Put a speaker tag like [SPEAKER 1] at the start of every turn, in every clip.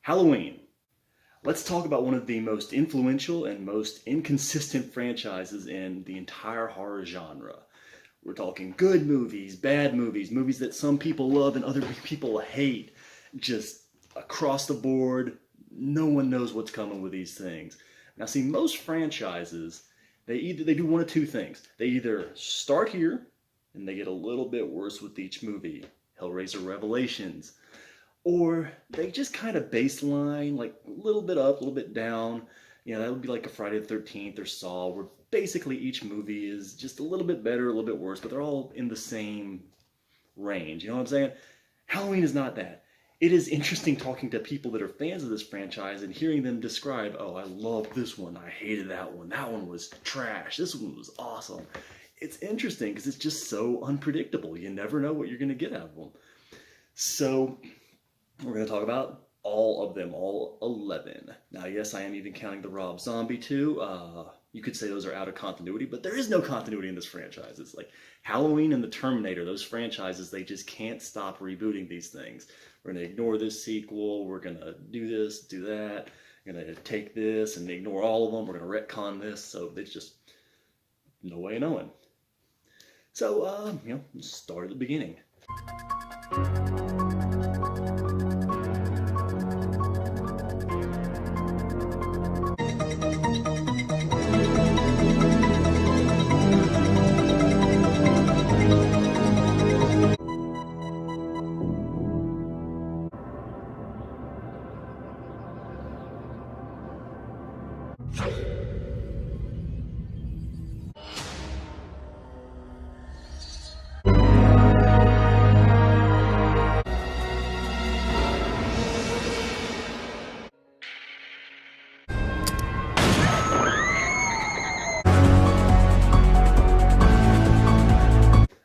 [SPEAKER 1] Halloween. Let's talk about one of the most influential and most inconsistent franchises in the entire horror genre. We're talking good movies, bad movies, movies that some people love and other people hate. Just across the board, no one knows what's coming with these things. Now, see, most franchises, they do one of two things. They either start here and they get a little bit worse with each movie. Hellraiser Revelations, or they just kind of baseline, like a little bit up, a little bit down. That would be like a Friday the 13th or Saw, where basically each movie is just a little bit better, a little bit worse, but they're all in the same range. You know what I'm saying? Halloween is not that. It is interesting talking to people that are fans of this franchise and hearing them describe, oh, I love this one, I hated that one was trash, this one was awesome. It's interesting because it's just so unpredictable. You never know what you're going to get out of them. So we're going to talk about all of them, all 11. Now, yes, I am even counting the Rob Zombie too. You could say those are out of continuity, but there is no continuity in this franchise. It's like Halloween and the Terminator, those franchises, they just can't stop rebooting these things. We're going to ignore this sequel. We're going to do this, do that. We're going to take this and ignore all of them. We're going to retcon this. So there's just no way of knowing. So, start at the beginning.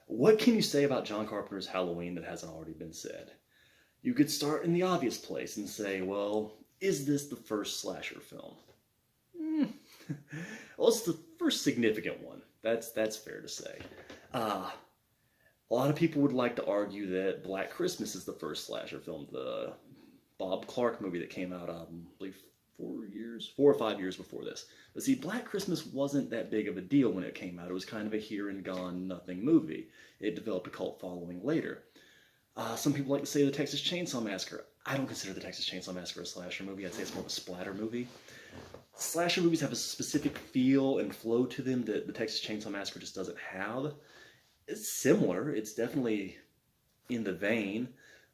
[SPEAKER 1] What can you say about John Carpenter's Halloween that hasn't already been said? You could start in the obvious place and say, well, is this the first slasher film? Well, it's the first significant one. That's fair to say. A lot of people would like to argue that Black Christmas is the first slasher film, the Bob Clark movie that came out, I believe, 4 or 5 years before this. But see, Black Christmas wasn't that big of a deal when it came out. It was kind of a here and gone nothing movie. It developed a cult following later. Some people like to say the Texas Chainsaw Massacre. I don't consider the Texas Chainsaw Massacre a slasher movie. I'd say it's more of a splatter movie. Slasher movies have a specific feel and flow to them that the Texas Chainsaw Massacre just doesn't have. It's similar. It's definitely in the vein,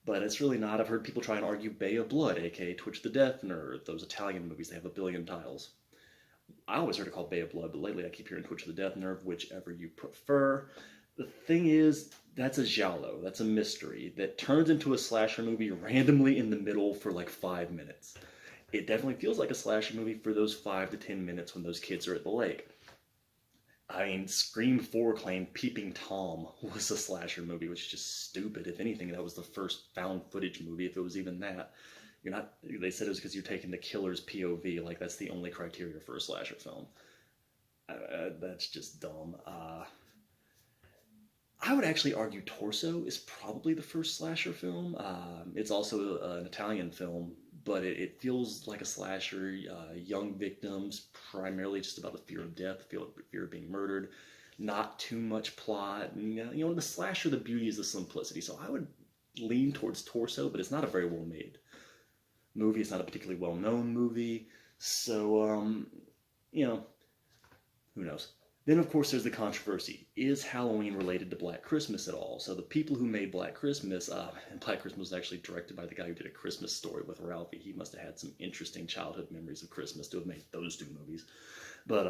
[SPEAKER 1] but it's really not. I've heard people try and argue Bay of Blood, aka Twitch the Death Nerve, those Italian movies. They have a billion titles. I always heard it called Bay of Blood, but lately I keep hearing Twitch the Death Nerve, whichever you prefer. The thing is, that's a giallo. That's a mystery that turns into a slasher movie randomly in the middle for like 5 minutes. It definitely feels like a slasher movie for those 5 to 10 minutes when those kids are at the lake. I mean, Scream 4 claimed Peeping Tom was a slasher movie, which is just stupid. If anything, that was the first found footage movie, if it was even that. They said it was because you're taking the killer's POV, like that's the only criteria for a slasher film. That's just dumb. I would actually argue Torso is probably the first slasher film. It's also an Italian film, but it feels like a slasher. Young victims, primarily just about the fear of death, fear of being murdered. Not too much plot. The slasher, the beauty is the simplicity. So I would lean towards Torso, but it's not a very well made movie. It's not a particularly well known movie. So, who knows? Then, of course, there's the controversy. Is Halloween related to Black Christmas at all? So the people who made Black Christmas, and Black Christmas was actually directed by the guy who did A Christmas Story with Ralphie. He must have had some interesting childhood memories of Christmas to have made those two movies. But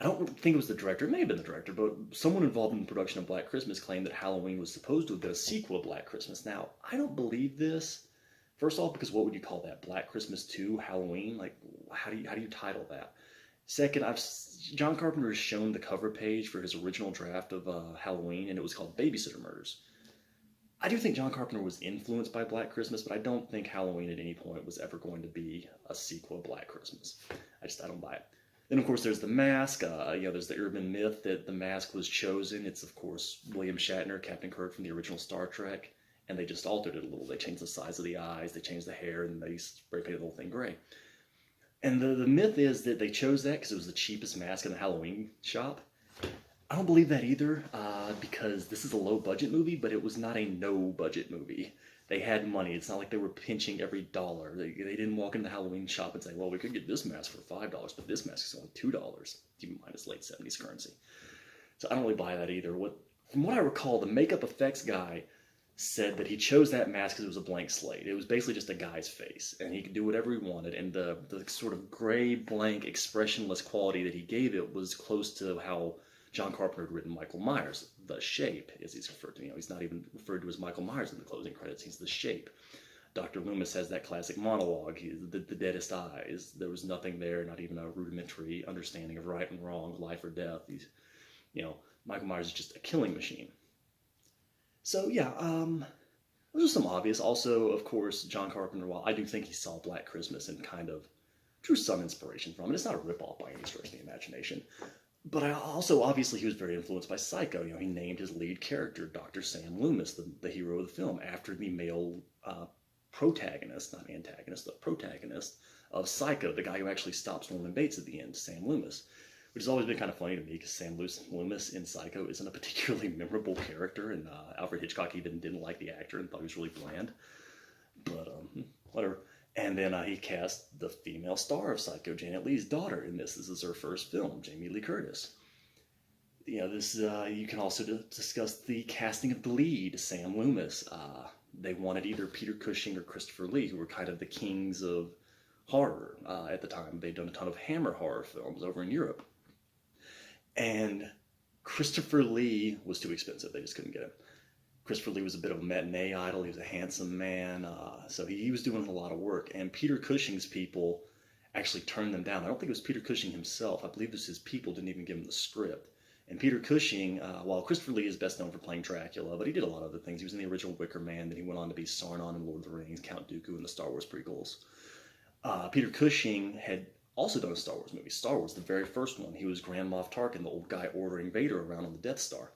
[SPEAKER 1] I don't think it was the director. It may have been the director, but someone involved in the production of Black Christmas claimed that Halloween was supposed to have been a sequel to Black Christmas. Now, I don't believe this. First off, because what would you call that? Black Christmas 2 Halloween? Like, how do you title that? Second, John Carpenter has shown the cover page for his original draft of Halloween, and it was called Babysitter Murders. I do think John Carpenter was influenced by Black Christmas, but I don't think Halloween at any point was ever going to be a sequel to Black Christmas. I don't buy it. Then, of course, there's The Mask. There's the urban myth that The Mask was chosen. It's, of course, William Shatner, Captain Kirk from the original Star Trek, and they just altered it a little. They changed the size of the eyes, they changed the hair, and they spray painted the whole thing gray. And the myth is that they chose that because it was the cheapest mask in the Halloween shop. I don't believe that either, because this is a low budget movie, but it was not a no budget movie. They had money. It's not like they were pinching every dollar. They didn't walk into the Halloween shop and say, well, we could get this mask for $5, but this mask is only $2. Keep in mind it's late 70s currency. So I don't really buy that either. From what I recall, the makeup effects guy said that he chose that mask because it was a blank slate. It was basically just a guy's face, and he could do whatever he wanted. And the sort of gray, blank, expressionless quality that he gave it was close to how John Carpenter had written Michael Myers, the Shape, as he's referred to. He's not even referred to as Michael Myers in the closing credits. He's the Shape. Dr. Loomis has that classic monologue, the deadest eyes. There was nothing there, not even a rudimentary understanding of right and wrong, life or death. Michael Myers is just a killing machine. So yeah, those are some obvious. Also, of course, John Carpenter, while I do think he saw Black Christmas and kind of drew some inspiration from it, it's not a ripoff by any stretch of the imagination. But obviously, he was very influenced by Psycho. He named his lead character Dr. Sam Loomis, the hero of the film, after the male protagonist, not antagonist, the protagonist of Psycho, the guy who actually stops Norman Bates at the end, Sam Loomis. Which has always been kind of funny to me because Sam Loomis in Psycho isn't a particularly memorable character, and Alfred Hitchcock even didn't like the actor and thought he was really bland. But whatever. And then he cast the female star of Psycho, Janet Leigh's daughter, in this. This is her first film, Jamie Lee Curtis. You can also discuss the casting of the lead, Sam Loomis. They wanted either Peter Cushing or Christopher Lee, who were kind of the kings of horror at the time. They'd done a ton of Hammer horror films over in Europe. And Christopher Lee was too expensive. They just couldn't get him. Christopher Lee was a bit of a matinee idol. He was a handsome man. So he was doing a lot of work. And Peter Cushing's people actually turned them down. I don't think it was Peter Cushing himself. I believe it was his people didn't even give him the script. And Peter Cushing, while Christopher Lee is best known for playing Dracula, but he did a lot of other things. He was in the original Wicker Man. Then he went on to be Sauron in Lord of the Rings, Count Dooku in the Star Wars prequels. Peter Cushing had also done a Star Wars movie. Star Wars, the very first one. He was Grand Moff Tarkin, the old guy ordering Vader around on the Death Star.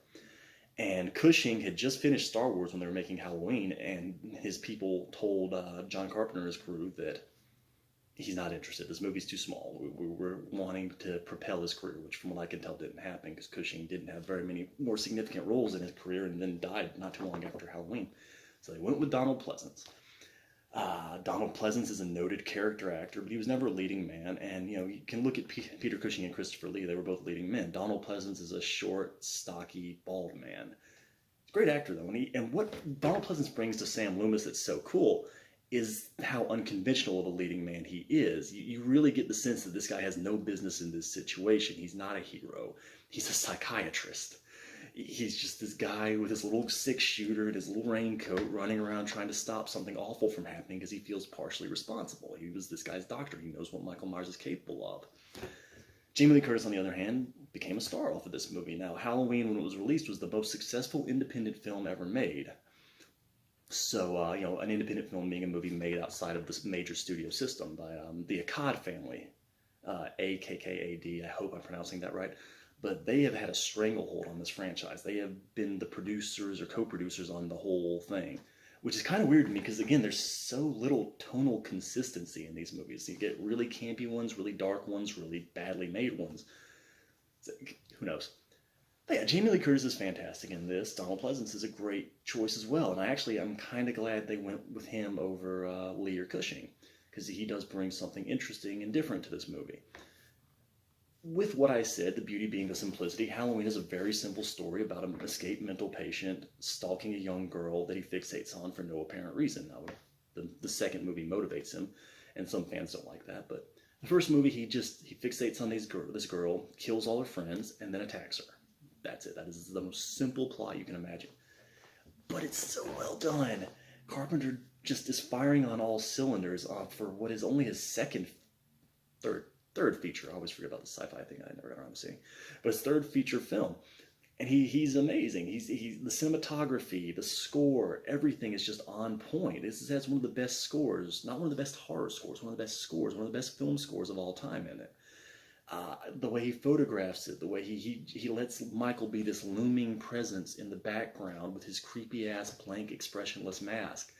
[SPEAKER 1] And Cushing had just finished Star Wars when they were making Halloween, and his people told John Carpenter and his crew that he's not interested. This movie's too small. We were wanting to propel his career, which from what I can tell didn't happen because Cushing didn't have very many more significant roles in his career and then died not too long after Halloween. So they went with Donald Pleasence. Donald Pleasence is a noted character actor, but he was never a leading man. And, you can look at Peter Cushing and Christopher Lee. They were both leading men. Donald Pleasence is a short, stocky, bald man. He's a great actor, though. And what Donald Pleasence brings to Sam Loomis that's so cool is how unconventional of a leading man he is. You really get the sense that this guy has no business in this situation. He's not a hero. He's a psychiatrist. He's just this guy with his little 6-shooter and his little raincoat running around trying to stop something awful from happening because he feels partially responsible. He was this guy's doctor. He knows what Michael Myers is capable of. Jamie Lee Curtis, on the other hand, became a star off of this movie. Now, Halloween, when it was released, was the most successful independent film ever made. So, an independent film being a movie made outside of this major studio system by the Akkad family, AKKAD. I hope I'm pronouncing that right. But they have had a stranglehold on this franchise. They have been the producers or co-producers on the whole thing, which is kind of weird to me because, again, there's so little tonal consistency in these movies. You get really campy ones, really dark ones, really badly made ones. Who knows? But yeah, Jamie Lee Curtis is fantastic in this. Donald Pleasence is a great choice as well. And I'm kind of glad they went with him over Lee or Cushing because he does bring something interesting and different to this movie. With what I said, the beauty being the simplicity, Halloween is a very simple story about an escaped mental patient stalking a young girl that he fixates on for no apparent reason. Now, the second movie motivates him, and some fans don't like that, but the first movie, he fixates on this girl, kills all her friends, and then attacks her. That's it. That is the most simple plot you can imagine. But it's so well done. Carpenter just is firing on all cylinders for what is only his third feature. I always forget about the sci-fi thing I never got around to seeing. But his third feature film. And he's amazing. He's the cinematography, the score, everything is just on point. This has one of the best scores, not one of the best horror scores, one of the best scores, one of the best film scores of all time in it. The way he photographs it, the way he lets Michael be this looming presence in the background with his creepy ass blank expressionless mask.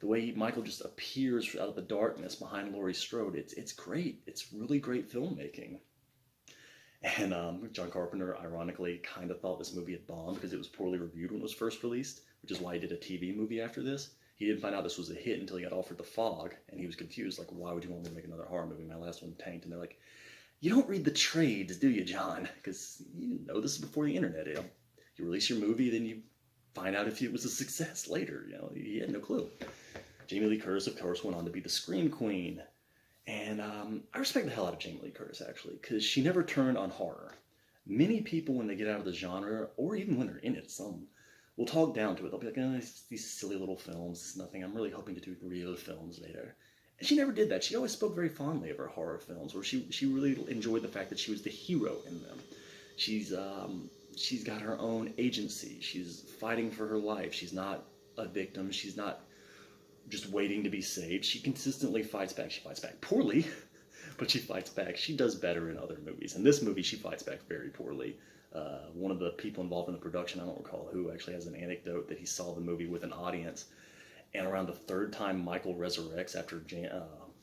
[SPEAKER 1] The way Michael just appears out of the darkness behind Laurie Strode, it's great. It's really great filmmaking. And John Carpenter, ironically, kind of thought this movie had bombed because it was poorly reviewed when it was first released, which is why he did a TV movie after this. He didn't find out this was a hit until he got offered The Fog, and he was confused, like, why would you want me to make another horror movie? My last one tanked. And they're like, you don't read the trades, do you, John? Because you didn't know this is before the internet. You release your movie, then you find out if it was a success later. He had no clue. Jamie Lee Curtis, of course, went on to be the Scream Queen. And I respect the hell out of Jamie Lee Curtis, actually, because she never turned on horror. Many people, when they get out of the genre, or even when they're in it, some will talk down to it. They'll be like, oh, these silly little films, it's nothing. I'm really hoping to do real films later. And she never did that. She always spoke very fondly of her horror films, where she really enjoyed the fact that she was the hero in them. She's got her own agency. She's fighting for her life. She's not a victim. She's not just waiting to be saved. She consistently fights back. She fights back poorly, but she fights back. She does better in other movies. In this movie, she fights back very poorly. One of the people involved in the production, I don't recall who, actually has an anecdote that he saw the movie with an audience, and around the third time Michael resurrects after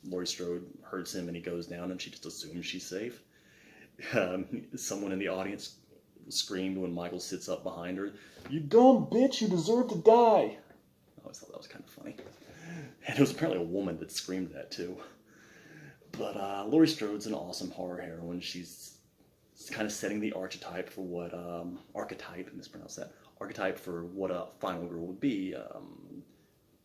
[SPEAKER 1] Laurie Strode hurts him and he goes down and she just assumes she's safe. Someone in the audience screamed when Michael sits up behind her, "You dumb bitch, you deserve to die." I always thought that was kind of funny. And it was apparently a woman that screamed that too. But Laurie Strode's an awesome horror heroine. She's kind of setting the archetype for what archetype for what a final girl would be.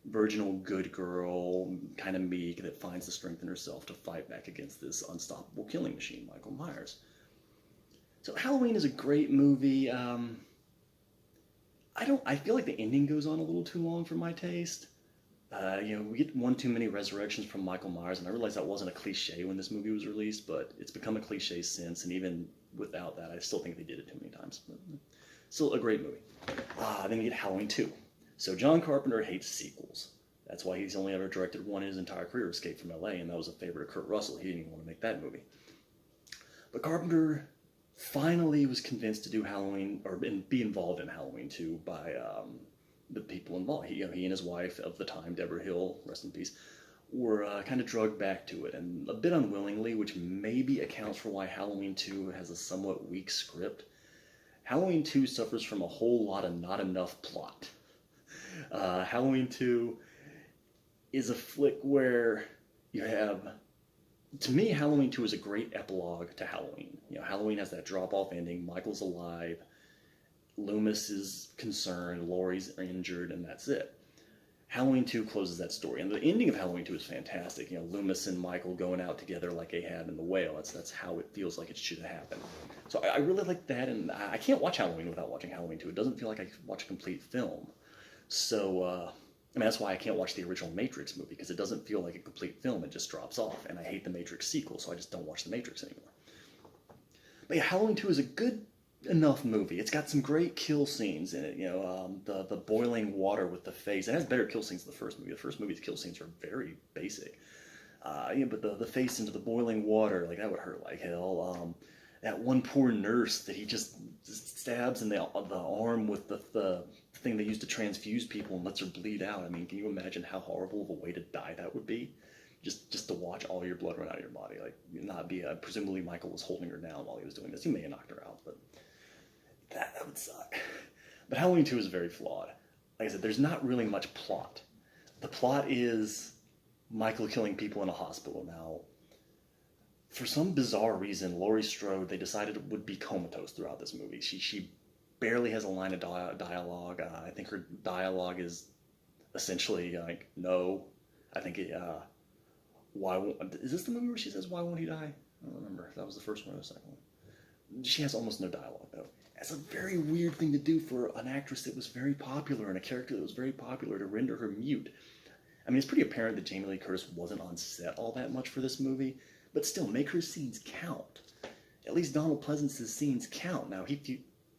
[SPEAKER 1] Virginal good girl, kind of meek, that finds the strength in herself to fight back against this unstoppable killing machine, Michael Myers. So Halloween is a great movie. I feel like the ending goes on a little too long for my taste. We get one too many resurrections from Michael Myers, and I realize that wasn't a cliche when this movie was released, but it's become a cliche since, and even without that, I still think they did it too many times. But still a great movie. Then you get Halloween 2. So John Carpenter hates sequels. That's why he's only ever directed one in his entire career, Escape from LA, and that was a favorite of Kurt Russell. He didn't even want to make that movie. But Carpenter finally was convinced to do Halloween, or be involved in Halloween 2 by the people involved. He and his wife of the time, Deborah Hill, rest in peace, were kind of drugged back to it, and a bit unwillingly, which maybe accounts for why Halloween 2 has a somewhat weak script. Halloween 2 suffers from a whole lot of not enough plot. Halloween 2 is a flick where you have, to me, Halloween 2 is a great epilogue to Halloween. Halloween has that drop-off ending, Michael's alive, Loomis is concerned, Laurie's injured, and that's it. Halloween 2 closes that story, and the ending of Halloween 2 is fantastic. Loomis and Michael going out together like Ahab and the whale. That's how it feels like it should have happened. So I really like that, and I can't watch Halloween without watching Halloween 2. It doesn't feel like I watch a complete film. So, that's why I can't watch the original Matrix movie, because it doesn't feel like a complete film. It just drops off, and I hate the Matrix sequel, so I just don't watch the Matrix anymore. But yeah, Halloween 2 is a good enough movie. It's got some great kill scenes in it. The boiling water with the face. It has better kill scenes than the first movie. The first movie's kill scenes are very basic. But the face into the boiling water, like, that would hurt like hell. That one poor nurse that he just stabs in the arm with the thing they used to transfuse people and lets her bleed out. I mean, can you imagine how horrible of a way to die that would be? Just to watch all your blood run out of your body. Like, not be presumably Michael was holding her down while he was doing this. He may have knocked her out, but that would suck. But Halloween 2 is very flawed. Like I said, there's not really much plot. The plot is Michael killing people in a hospital. Now, for some bizarre reason, Laurie Strode, they decided, would be comatose throughout this movie. She barely has a line of dialogue. I think her dialogue is essentially like, no. I think is this the movie where she says, "Why won't he die"? I don't remember if that was the first one or the second one. She has almost no dialogue, though. That's a very weird thing to do for an actress that was very popular and a character that was very popular, to render her mute. I mean, it's pretty apparent that Jamie Lee Curtis wasn't on set all that much for this movie, but still, make her scenes count. At least Donald Pleasence's scenes count. Now,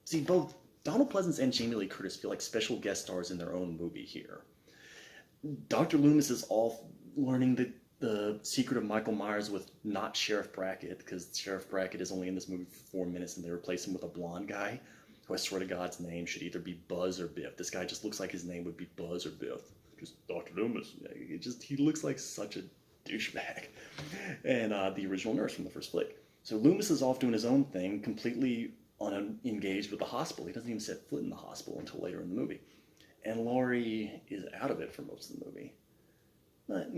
[SPEAKER 1] see, both Donald Pleasence and Jamie Lee Curtis feel like special guest stars in their own movie here. Dr. Loomis is all learning the Secret of Michael Myers with not Sheriff Brackett, because Sheriff Brackett is only in this movie for 4 minutes, and they replace him with a blonde guy, who I swear to God's name should either be Buzz or Biff. This guy just looks like his name would be Buzz or Biff. Just Dr. Loomis. He looks like such a douchebag. And the original nurse from the first flick. So Loomis is off doing his own thing, completely unengaged with the hospital. He doesn't even set foot in the hospital until later in the movie. And Laurie is out of it for most of the movie. But,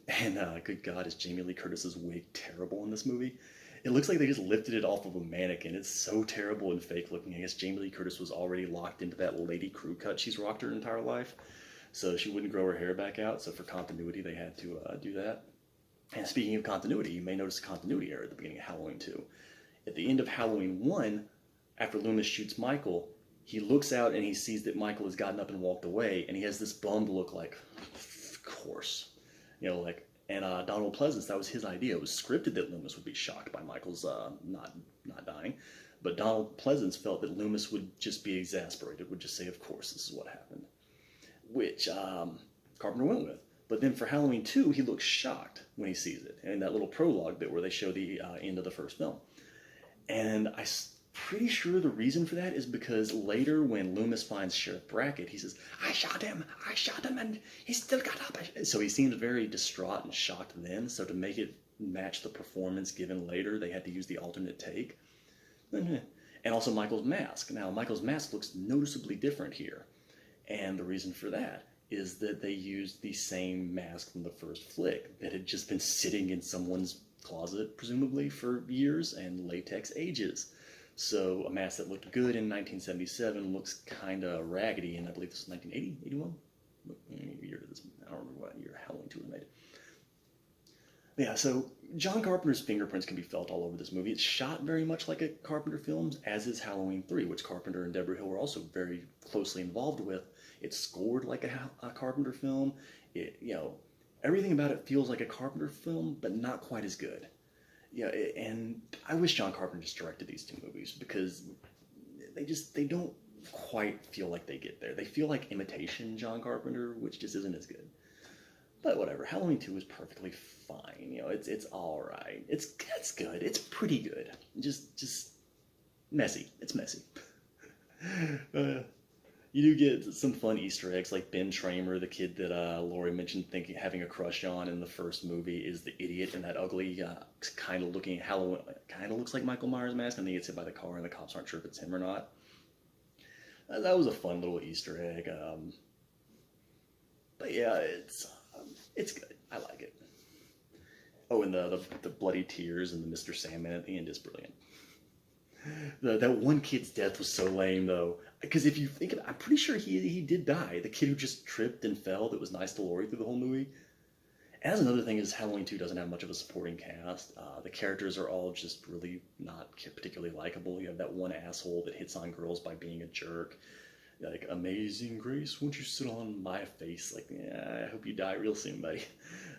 [SPEAKER 1] and good God, is Jamie Lee Curtis's wig terrible in this movie? It looks like they just lifted it off of a mannequin. It's so terrible and fake looking. I guess Jamie Lee Curtis was already locked into that lady crew cut she's rocked her entire life. So she wouldn't grow her hair back out. So for continuity, they had to do that. And speaking of continuity, you may notice a continuity error at the beginning of Halloween 2. At the end of Halloween 1, after Loomis shoots Michael, he looks out and he sees that Michael has gotten up and walked away, and he has this bummed look like, of course. And Donald Pleasence, that was his idea. It was scripted that Loomis would be shocked by Michael's not dying. But Donald Pleasence felt that Loomis would just be exasperated, would just say, of course, this is what happened. Which Carpenter went with. But then for Halloween 2, he looks shocked when he sees it. In that little prologue bit where they show the end of the first film. And I'm pretty sure the reason for that is because later when Loomis finds Sheriff Brackett, he says, I shot him, and he still got up. So he seems very distraught and shocked then. So to make it match the performance given later, they had to use the alternate take. And also Michael's mask. Now, Michael's mask looks noticeably different here. And the reason for that is that they used the same mask from the first flick that had just been sitting in someone's closet, presumably, for years, and latex ages. So a mask that looked good in 1977 looks kind of raggedy, and I believe this was 1980, 81? What year did this? I don't remember what year Halloween 2 was made. Yeah, so John Carpenter's fingerprints can be felt all over this movie. It's shot very much like a Carpenter film, as is Halloween 3, which Carpenter and Deborah Hill were also very closely involved with. It's scored like a Carpenter film. Everything about it feels like a Carpenter film, but not quite as good. Yeah, and I wish John Carpenter just directed these two movies, because they don't quite feel like they get there. They feel like imitation John Carpenter, which just isn't as good. But whatever, Halloween 2 is perfectly fine. It's all right. It's good. It's pretty good. Just messy. It's messy. You do get some fun Easter eggs, like Ben Tramer, the kid that Laurie mentioned having a crush on in the first movie, is the idiot in that ugly, kind of looking Halloween, kind of looks like Michael Myers mask, and then he gets hit by the car, and the cops aren't sure if it's him or not. That was a fun little Easter egg. But yeah, it's good. I like it. Oh, and the bloody tears and the Mr. Sandman at the end is brilliant. That one kid's death was so lame, though. Because if you think of it, I'm pretty sure he did die. The kid who just tripped and fell that was nice to Laurie through the whole movie. And that's another thing, is Halloween 2 doesn't have much of a supporting cast. The characters are all just really not particularly likable. You have that one asshole that hits on girls by being a jerk. Like, Amazing Grace, won't you sit on my face? Like, yeah, I hope you die real soon, buddy.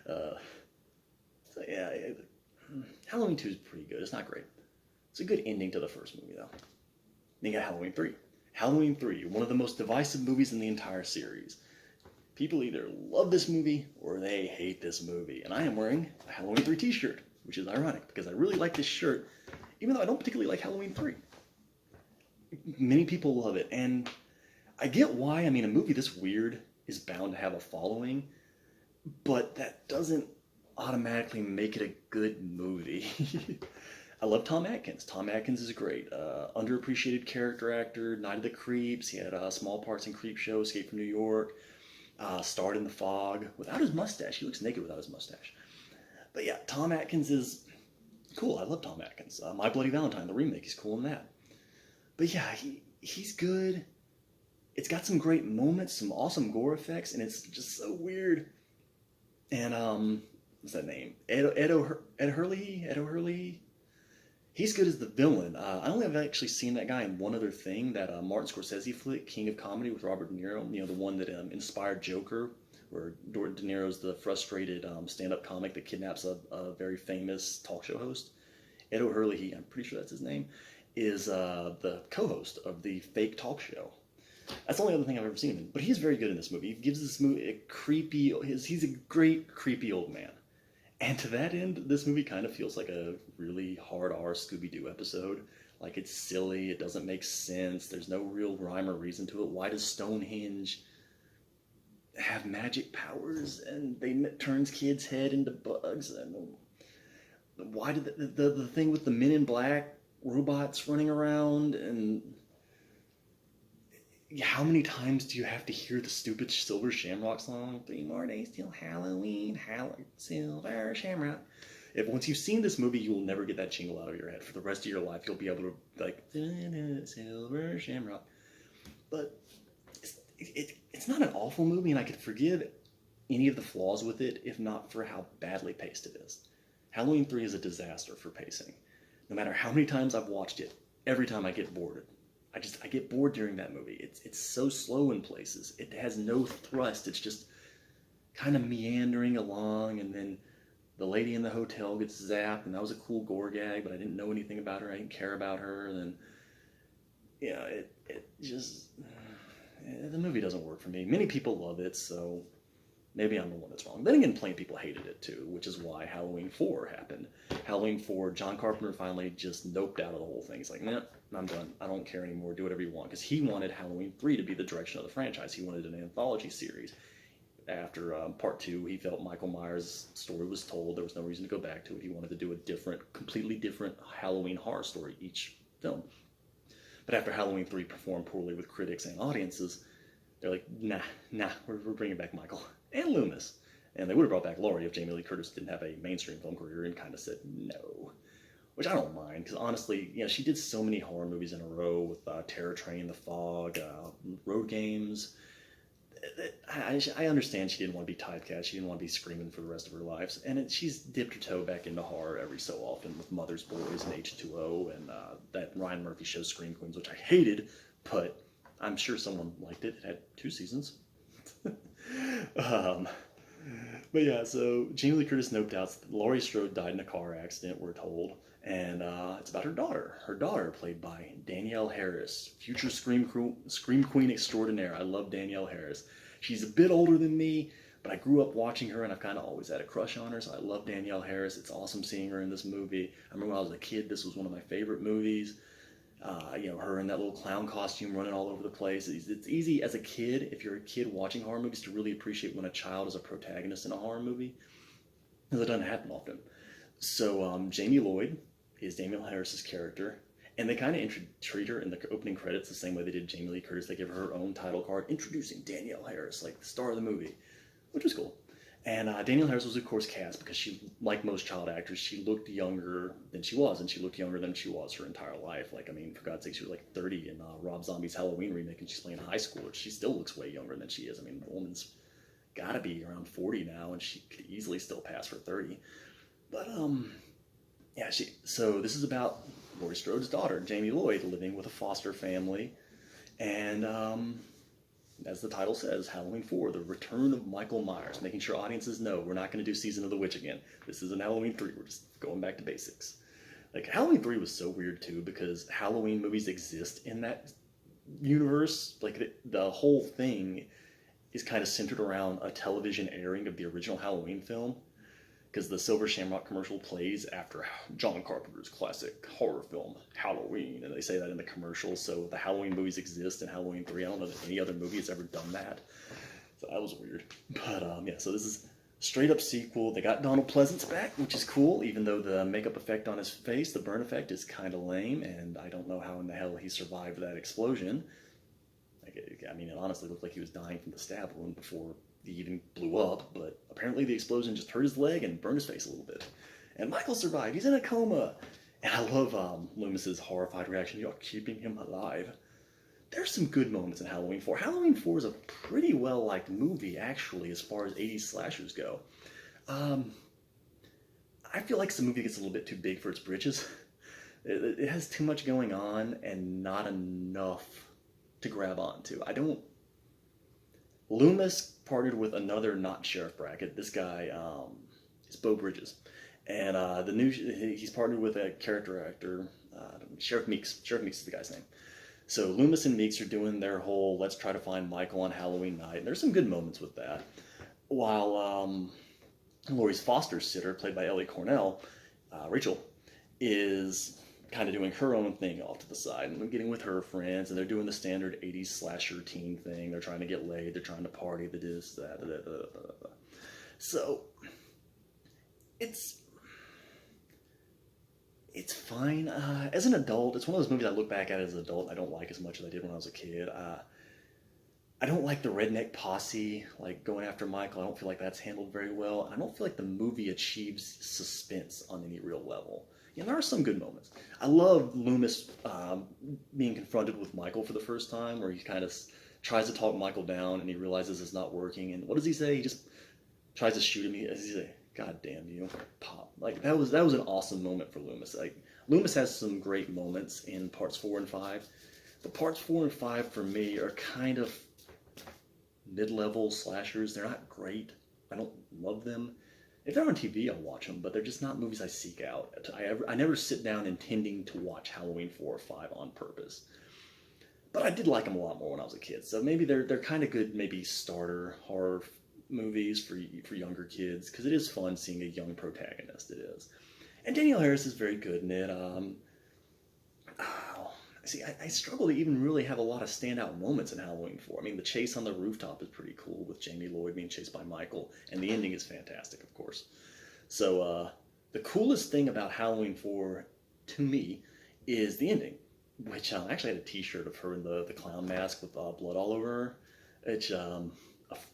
[SPEAKER 1] So yeah, Halloween 2 is pretty good. It's not great. It's a good ending to the first movie, though. Then you got Halloween 3. Halloween 3, one of the most divisive movies in the entire series. People either love this movie or they hate this movie. And I am wearing a Halloween 3 t-shirt, which is ironic because I really like this shirt, even though I don't particularly like Halloween 3. Many people love it, and I get why. I mean, a movie this weird is bound to have a following, but that doesn't automatically make it a good movie. I love Tom Atkins. Tom Atkins is great. Underappreciated character actor, Night of the Creeps. He had small parts in Creepshow, Escape from New York, starred in The Fog. Without his mustache. He looks naked without his mustache. But yeah, Tom Atkins is cool. I love Tom Atkins. My Bloody Valentine, the remake, he's cool in that. But yeah, he's good. It's got some great moments, some awesome gore effects, and it's just so weird. And, what's that name? Ed O'Hurley? He's good as the villain. I only have actually seen that guy in one other thing, that Martin Scorsese flick, King of Comedy, with Robert De Niro. The one that inspired Joker, where De Niro's the frustrated stand-up comic that kidnaps a very famous talk show host. Ed O'Hurley, I'm pretty sure that's his name, is the co-host of the fake talk show. That's the only other thing I've ever seen him in. But he's very good in this movie. He gives this movie a creepy... He's a great creepy old man. And to that end, this movie kind of feels like a really hard R Scooby-Doo episode. Like it's silly, it doesn't make sense, there's no real rhyme or reason to it. Why does Stonehenge have magic powers and they turns kids' head into bugs? And why did the thing with the Men in Black robots running around, and how many times do you have to hear the stupid Silver Shamrock song? 3 more days till Halloween, Silver Shamrock. If once you've seen this movie, you will never get that jingle out of your head for the rest of your life. You'll be able to like Silver Shamrock. But it's not an awful movie, and I could forgive any of the flaws with it if not for how badly paced it is. Halloween 3 is a disaster for pacing. No matter how many times I've watched it, every time I get bored. I get bored during that movie. It's so slow in places. It has no thrust. It's just kind of meandering along, and then the lady in the hotel gets zapped, and that was a cool gore gag, but I didn't know anything about her. I didn't care about her. And then, it just the movie doesn't work for me. Many people love it, so maybe I'm the one that's wrong. Then again, plenty of people hated it too, which is why Halloween 4 happened. Halloween 4, John Carpenter finally just noped out of the whole thing. He's like, nah, I'm done. I don't care anymore. Do whatever you want. Because he wanted Halloween 3 to be the direction of the franchise. He wanted an anthology series. After part 2, he felt Michael Myers' story was told. There was no reason to go back to it. He wanted to do a completely different Halloween horror story each film. But after Halloween 3 performed poorly with critics and audiences, they're like, nah, we're bringing back Michael and Loomis. And they would have brought back Laurie if Jamie Lee Curtis didn't have a mainstream film career, and kind of said no. Which I don't mind, because honestly, she did so many horror movies in a row with Terror Train, The Fog, Road Games. I understand she didn't want to be typecast. She didn't want to be screaming for the rest of her life. And she's dipped her toe back into horror every so often with Mother's Boys and H2O and that Ryan Murphy show Scream Queens, which I hated, but I'm sure someone liked it. It had 2 seasons. But yeah, so Jamie Lee Curtis noped out. Laurie Strode died in a car accident, we're told. And it's about her daughter. Her daughter, played by Danielle Harris, future Scream Queen extraordinaire. I love Danielle Harris. She's a bit older than me, but I grew up watching her, and I've kind of always had a crush on her, so I love Danielle Harris. It's awesome seeing her in this movie. I remember when I was a kid, this was one of my favorite movies. Her in that little clown costume running all over the place. It's easy as a kid, if you're a kid watching horror movies, to really appreciate when a child is a protagonist in a horror movie, because it doesn't happen often. So Jamie Lloyd is Danielle Harris's character, and they kind of treat her in the opening credits the same way they did Jamie Lee Curtis. They give her own title card, introducing Danielle Harris, like the star of the movie, which was cool. And Danielle Harris was, of course, cast because she, like most child actors, she looked younger than she was, and she looked younger than she was her entire life. Like, I mean, for God's sake, she was like 30 in Rob Zombie's Halloween remake, and she's playing high school. She still looks way younger than she is. I mean, the woman's got to be around 40 now, and she could easily still pass for 30. But, so this is about Laurie Strode's daughter, Jamie Lloyd, living with a foster family, and as the title says, Halloween 4, The Return of Michael Myers, making sure audiences know we're not going to do Season of the Witch again. This isn't Halloween 3, we're just going back to basics. Like, Halloween 3 was so weird, too, because Halloween movies exist in that universe. Like, the whole thing is kind of centered around a television airing of the original Halloween film, because the Silver Shamrock commercial plays after John Carpenter's classic horror film, Halloween, and they say that in the commercial, so the Halloween movies exist in Halloween 3. I don't know that any other movie has ever done that, so that was weird. But so this is a straight up sequel. They got Donald Pleasance back, which is cool, even though the makeup effect on his face, the burn effect, is kind of lame, and I don't know how in the hell he survived that explosion. I mean, it honestly looked like he was dying from the stab wound before he even blew up, but apparently the explosion just hurt his leg and burned his face a little bit. And Michael survived. He's in a coma. And I love Loomis's horrified reaction. You're keeping him alive. There's some good moments in Halloween 4. Halloween 4 is a pretty well-liked movie, actually, as far as 80s slashers go. I feel like the movie gets a little bit too big for its britches. It has too much going on and not enough to grab onto. Loomis partnered with another not Sheriff Brackett. This guy is Beau Bridges, and he's partnered with a character actor, Sheriff Meeks. Sheriff Meeks is the guy's name. So Loomis and Meeks are doing their whole let's try to find Michael on Halloween night, and there's some good moments with that. While Laurie's foster sitter, played by Ellie Cornell, Rachel, is kind of doing her own thing off to the side and getting with her friends, and they're doing the standard 80s slasher teen thing. They're trying to get laid, they're trying to party, the this, that, da. So it's fine. As an adult, it's one of those movies I look back at as an adult and I don't like as much as I did when I was a kid. I don't like the redneck posse, like going after Michael. I don't feel like that's handled very well. I don't feel like the movie achieves suspense on any real level. Yeah, there are some good moments. I love Loomis being confronted with Michael for the first time, where he kind of tries to talk Michael down and he realizes it's not working. And what does he say? He just tries to shoot him. He says, "God damn you, pop!" Like that was an awesome moment for Loomis. Like Loomis has some great moments in parts 4 and 5, but parts 4 and 5 for me are kind of mid-level slashers. They're not great. I don't love them. If they're on TV, I'll watch them, but they're just not movies I seek out. I never sit down intending to watch Halloween 4 or 5 on purpose. But I did like them a lot more when I was a kid. So maybe they're kind of good, maybe starter horror movies for younger kids, because it is fun seeing a young protagonist. It is. And Danielle Harris is very good in it. See, I struggle to even really have a lot of standout moments in Halloween 4. I mean, the chase on the rooftop is pretty cool with Jamie Lloyd being chased by Michael, and the ending is fantastic, of course. So, the coolest thing about Halloween 4, to me, is the ending, which I actually had a t-shirt of her in the clown mask with blood all over her, which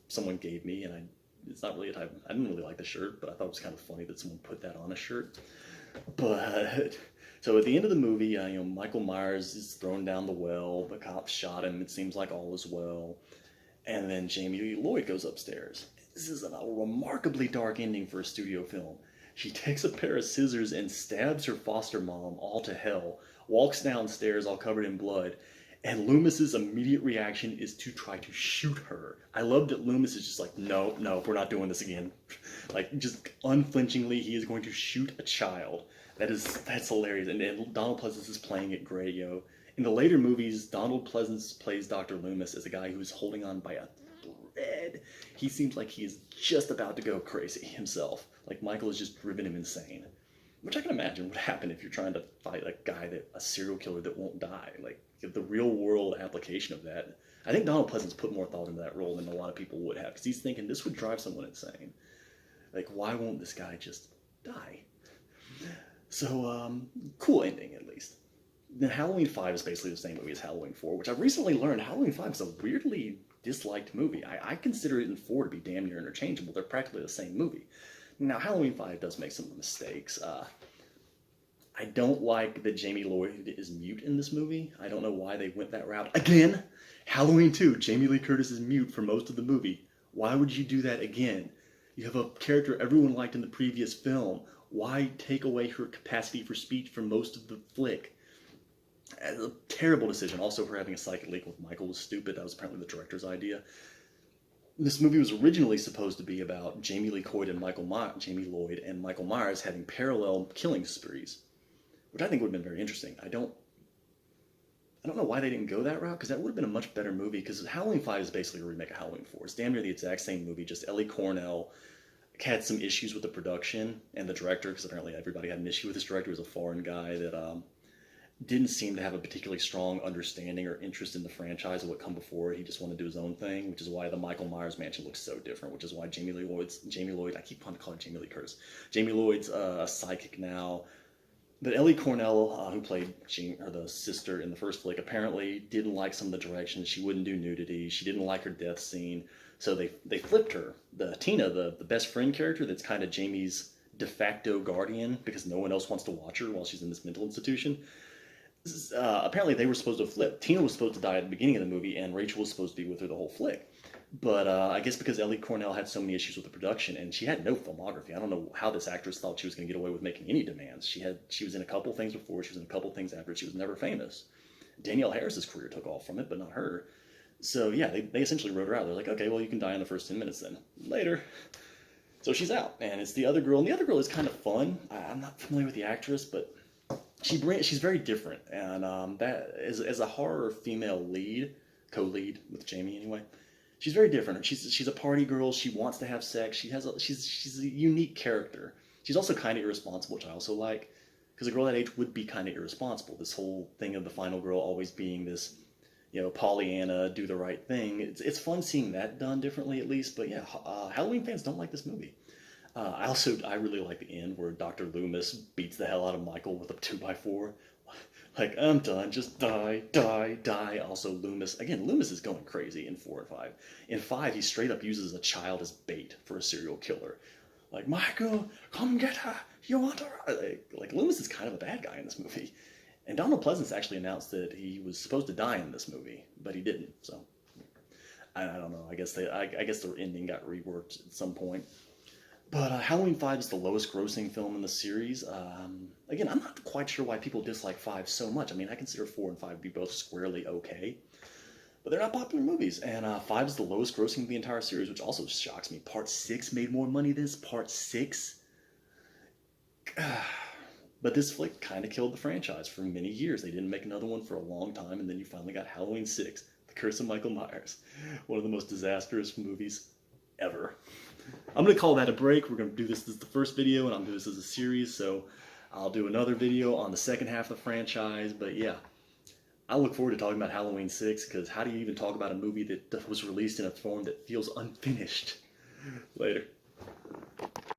[SPEAKER 1] someone gave me, and it's not really a type. I didn't really like the shirt, but I thought it was kind of funny that someone put that on a shirt. But so at the end of the movie, Michael Myers is thrown down the well. The cops shot him. It seems like all is well. And then Jamie Lee Lloyd goes upstairs. This is a remarkably dark ending for a studio film. She takes a pair of scissors and stabs her foster mom all to hell, walks downstairs all covered in blood, and Loomis's immediate reaction is to try to shoot her. I love that Loomis is just like, no, we're not doing this again. Like, just unflinchingly, he is going to shoot a child. That's hilarious. And Donald Pleasence is playing it great, yo. In the later movies, Donald Pleasence plays Dr. Loomis as a guy who's holding on by a thread. He seems like he is just about to go crazy himself. Like Michael has just driven him insane. Which I can imagine would happen if you're trying to fight a serial killer that won't die. Like, the real world application of that. I think Donald Pleasence put more thought into that role than a lot of people would have, because he's thinking this would drive someone insane. Like, why won't this guy just die? So, cool ending, at least. Then Halloween 5 is basically the same movie as Halloween 4, which I've recently learned Halloween 5 is a weirdly disliked movie. I consider it in 4 to be damn near interchangeable. They're practically the same movie. Now, Halloween 5 does make some mistakes. I don't like that Jamie Lloyd is mute in this movie. I don't know why they went that route. Again, Halloween 2, Jamie Lee Curtis is mute for most of the movie. Why would you do that again? You have a character everyone liked in the previous film. Why take away her capacity for speech for most of the flick? A terrible decision. Also, her having a psychic link with Michael was stupid. That was apparently the director's idea. This movie was originally supposed to be about Jamie Lloyd and Michael Myers having parallel killing sprees, which I think would have been very interesting. I don't know why they didn't go that route, because that would have been a much better movie, because Halloween 5 is basically a remake of Halloween 4. It's damn near the exact same movie, just Ellie Cornell had some issues with the production and the director, because apparently everybody had an issue with this director. He was a foreign guy that didn't seem to have a particularly strong understanding or interest in the franchise of what come before it. He just wanted to do his own thing, which is why the Michael Myers mansion looks so different, which is why Jamie Lloyd, I keep wanting to call her Jamie Lee Curtis. Jamie Lloyd's a psychic now. But Ellie Cornell, who played the sister in the first flick, apparently didn't like some of the directions. She wouldn't do nudity. She didn't like her death scene. So they flipped her. Tina, the best friend character that's kind of Jamie's de facto guardian, because no one else wants to watch her while she's in this mental institution. Apparently they were supposed to flip. Tina was supposed to die at the beginning of the movie, and Rachel was supposed to be with her the whole flick. But I guess because Ellie Cornell had so many issues with the production, and she had no filmography. I don't know how this actress thought she was going to get away with making any demands. She was in a couple things before, she was in a couple things after. She was never famous. Danielle Harris's career took off from it, but not her. So yeah, they essentially wrote her out. They're like, okay, well, you can die in the first 10 minutes then. Later. So she's out, and it's the other girl, and the other girl is kind of fun. I'm not familiar with the actress, but she's very different, and that as a horror female lead, co-lead with Jamie anyway, she's very different. She's a party girl. She wants to have sex. She's a unique character. She's also kind of irresponsible, which I also like, because a girl that age would be kind of irresponsible. This whole thing of the final girl always being this, Pollyanna, do the right thing. It's fun seeing that done differently at least. But yeah, Halloween fans don't like this movie. I really like the end where Dr. Loomis beats the hell out of Michael with a 2x4. Like, I'm done, just die, die, die. Also, Loomis is going crazy in 4 and 5. In 5, he straight up uses a child as bait for a serial killer. Like, Michael, come get her, you want her? Like Loomis is kind of a bad guy in this movie. And Donald Pleasance actually announced that he was supposed to die in this movie, but he didn't, so I don't know. I guess the ending got reworked at some point. But Halloween 5 is the lowest grossing film in the series. Again, I'm not quite sure why people dislike 5 so much. I mean, I consider 4 and 5 to be both squarely okay, but they're not popular movies. And 5 is the lowest grossing of the entire series, which also shocks me. Part 6 made more money than this. Part 6? But this flick kind of killed the franchise for many years. They didn't make another one for a long time, and then you finally got Halloween 6, The Curse of Michael Myers. One of the most disastrous movies ever. I'm going to call that a break. We're going to do this as the first video, and I'll do this as a series, so I'll do another video on the second half of the franchise. But yeah, I look forward to talking about Halloween 6, because how do you even talk about a movie that was released in a form that feels unfinished? Later.